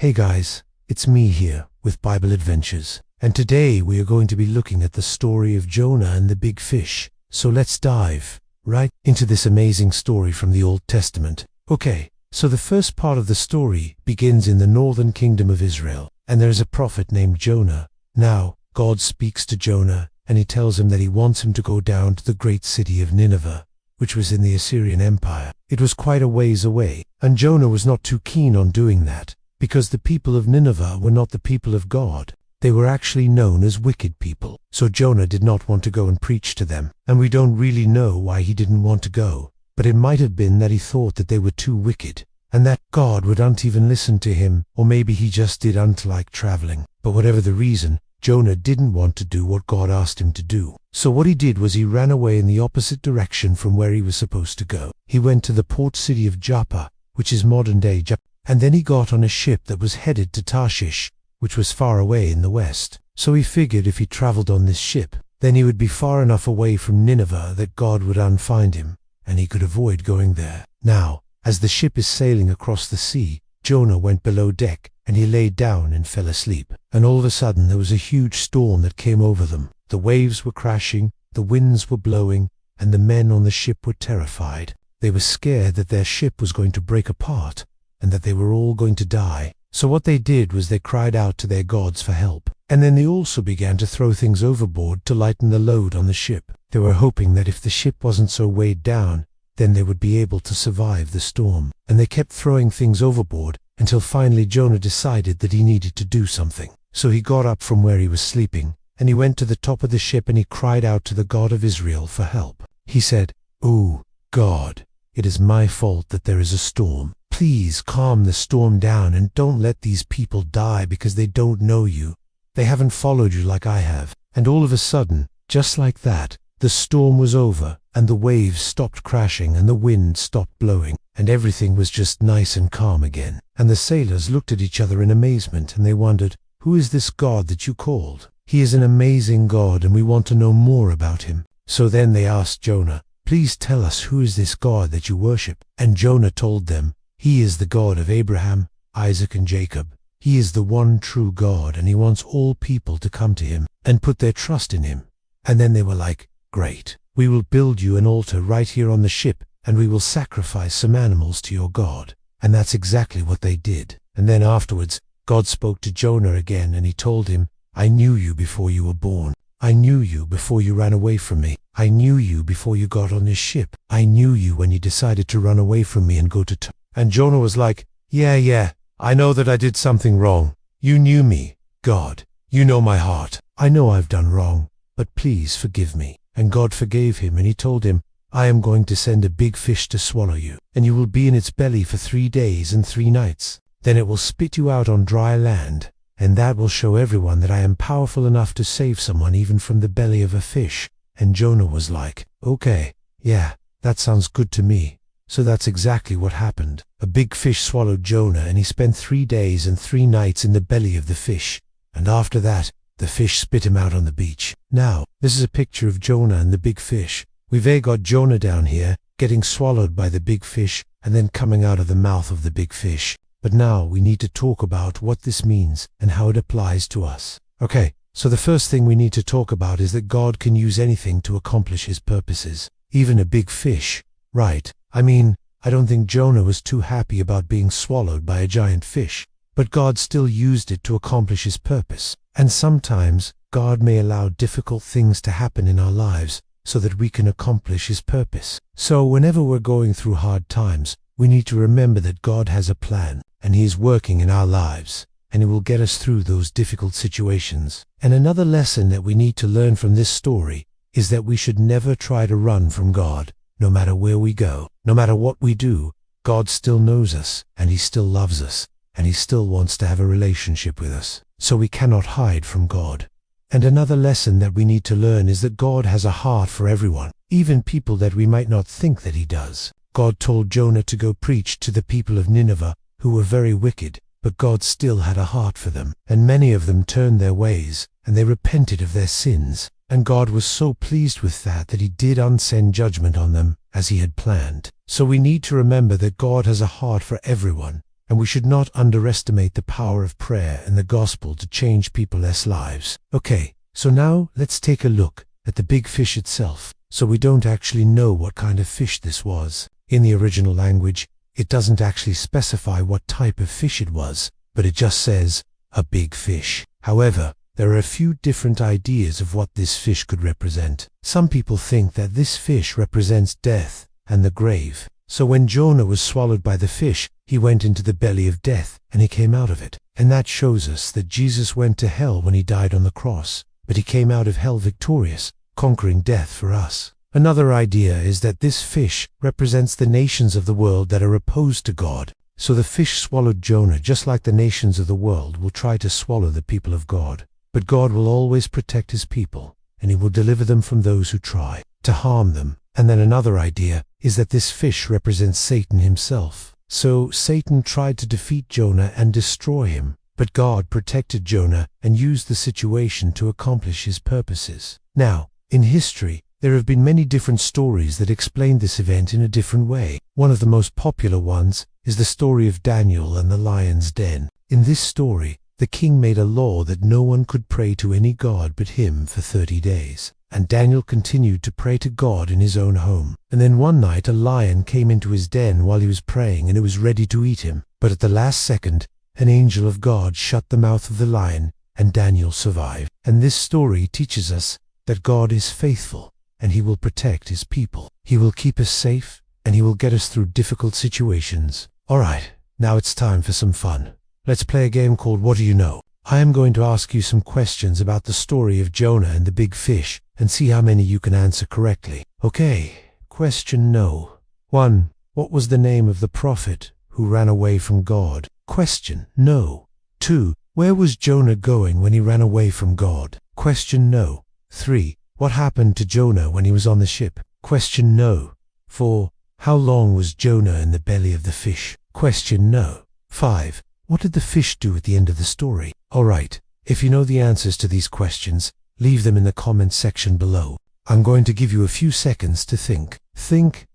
Hey guys, it's me here with Bible Adventures, and today we are going to be looking at the story of Jonah and the big fish. So let's dive right into this amazing story from the Old Testament. Okay, so the first part of the story begins in the northern kingdom of Israel, and there is a prophet named Jonah. Now, God speaks to Jonah, and he tells him that he wants him to go down to the great city of Nineveh, which was in the Assyrian Empire. It was quite a ways away, and Jonah was not too keen on doing that, because the people of Nineveh were not the people of God. They were actually known as wicked people. So Jonah did not want to go and preach to them, and we don't really know why he didn't want to go, but it might have been that he thought that they were too wicked, and that God wouldn't even listen to him, or maybe he just didn't like traveling. But whatever the reason, Jonah didn't want to do what God asked him to do. So what he did was he ran away in the opposite direction from where he was supposed to go. He went to the port city of Joppa, which is modern-day Joppa, and then he got on a ship that was headed to Tarshish, which was far away in the west. So he figured if he traveled on this ship, then he would be far enough away from Nineveh that God would unfind him, and he could avoid going there. Now, as the ship is sailing across the sea, Jonah went below deck, and he lay down and fell asleep. And all of a sudden there was a huge storm that came over them. The waves were crashing, the winds were blowing, and the men on the ship were terrified. They were scared that their ship was going to break apart, and that they were all going to die. So what they did was they cried out to their gods for help. And then they also began to throw things overboard to lighten the load on the ship. They were hoping that if the ship wasn't so weighed down, then they would be able to survive the storm. And they kept throwing things overboard until finally Jonah decided that he needed to do something. So he got up from where he was sleeping, and he went to the top of the ship and he cried out to the God of Israel for help. He said, "Oh, God, it is my fault that there is a storm. Please calm the storm down and don't let these people die because they don't know you. They haven't followed you like I have." And all of a sudden, just like that, the storm was over, and the waves stopped crashing and the wind stopped blowing, and everything was just nice and calm again. And the sailors looked at each other in amazement, and they wondered, "Who is this God that you called? He is an amazing God, and we want to know more about him." So then they asked Jonah, "Please tell us, who is this God that you worship?" And Jonah told them, "He is the God of Abraham, Isaac, and Jacob. He is the one true God, and he wants all people to come to him and put their trust in him." And then they were like, "Great, we will build you an altar right here on the ship, and we will sacrifice some animals to your God." And that's exactly what they did. And then afterwards, God spoke to Jonah again, and he told him, "I knew you before you were born. I knew you before you ran away from me. I knew you before you got on this ship. I knew you when you decided to run away from me and go to And Jonah was like, yeah, I know that I did something wrong. You knew me, God. You know my heart. I know I've done wrong, but please forgive me." And God forgave him, and he told him, "I am going to send a big fish to swallow you, and you will be in its belly for 3 days and 3 nights. Then it will spit you out on dry land, and that will show everyone that I am powerful enough to save someone even from the belly of a fish." And Jonah was like, "Okay, yeah, that sounds good to me." So that's exactly what happened. A big fish swallowed Jonah, and he spent 3 days and 3 nights in the belly of the fish. And after that, the fish spit him out on the beach. Now, this is a picture of Jonah and the big fish. We've got Jonah down here, getting swallowed by the big fish, and then coming out of the mouth of the big fish. But now we need to talk about what this means and how it applies to us. Okay, so the first thing we need to talk about is that God can use anything to accomplish his purposes. Even a big fish, right? I mean, I don't think Jonah was too happy about being swallowed by a giant fish, but God still used it to accomplish his purpose. And sometimes, God may allow difficult things to happen in our lives so that we can accomplish his purpose. So whenever we're going through hard times, we need to remember that God has a plan, and he is working in our lives, and he will get us through those difficult situations. And another lesson that we need to learn from this story is that we should never try to run from God. No matter where we go, no matter what we do, God still knows us, and he still loves us, and he still wants to have a relationship with us. So we cannot hide from God. And another lesson that we need to learn is that God has a heart for everyone, even people that we might not think that he does. God told Jonah to go preach to the people of Nineveh, who were very wicked, but God still had a heart for them, and many of them turned their ways, and they repented of their sins. And God was so pleased with that he did unsend judgment on them as he had planned. So we need to remember that God has a heart for everyone, and we should not underestimate the power of prayer and the gospel to change people's lives. Okay, so now let's take a look at the big fish itself. So we don't actually know what kind of fish this was. In the original language, it doesn't actually specify what type of fish it was, but it just says, a big fish. However, there are a few different ideas of what this fish could represent. Some people think that this fish represents death and the grave. So when Jonah was swallowed by the fish, he went into the belly of death and he came out of it. And that shows us that Jesus went to hell when he died on the cross, but he came out of hell victorious, conquering death for us. Another idea is that this fish represents the nations of the world that are opposed to God. So the fish swallowed Jonah just like the nations of the world will try to swallow the people of God. But God will always protect his people, and he will deliver them from those who try to harm them. And then another idea is that this fish represents Satan himself. So Satan tried to defeat Jonah and destroy him, but God protected Jonah and used the situation to accomplish his purposes. Now, in history, there have been many different stories that explain this event in a different way. One of the most popular ones is the story of Daniel and the lion's den. In this story, the king made a law that no one could pray to any god but him for 30 days. And Daniel continued to pray to God in his own home. And then one night a lion came into his den while he was praying and it was ready to eat him. But at the last second, an angel of God shut the mouth of the lion and Daniel survived. And this story teaches us that God is faithful and he will protect his people. He will keep us safe and he will get us through difficult situations. Alright, now it's time for some fun. Let's play a game called What Do You Know? I am going to ask you some questions about the story of Jonah and the big fish and see how many you can answer correctly. Okay, question no. 1. What was the name of the prophet who ran away from God? Question no. 2. Where was Jonah going when he ran away from God? Question no. 3. What happened to Jonah when he was on the ship? Question no. 4. How long was Jonah in the belly of the fish? Question no. 5. What did the fish do at the end of the story? Alright, if you know the answers to these questions, leave them in the comment section below. I'm going to give you a few seconds to think. Think.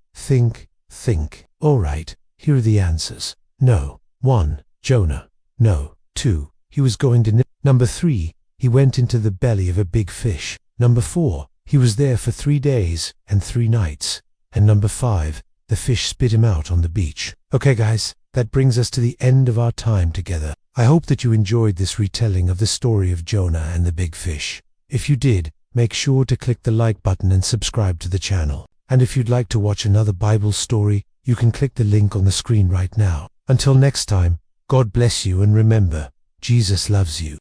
Alright, here are the answers. No. 1. Jonah. No. 2. He was going to Number 3. He went into the belly of a big fish. Number 4. He was there for 3 days and 3 nights. And number 5. The fish spit him out on the beach. Okay guys, that brings us to the end of our time together. I hope that you enjoyed this retelling of the story of Jonah and the big fish. If you did, make sure to click the like button and subscribe to the channel. And if you'd like to watch another Bible story, you can click the link on the screen right now. Until next time, God bless you and remember, Jesus loves you.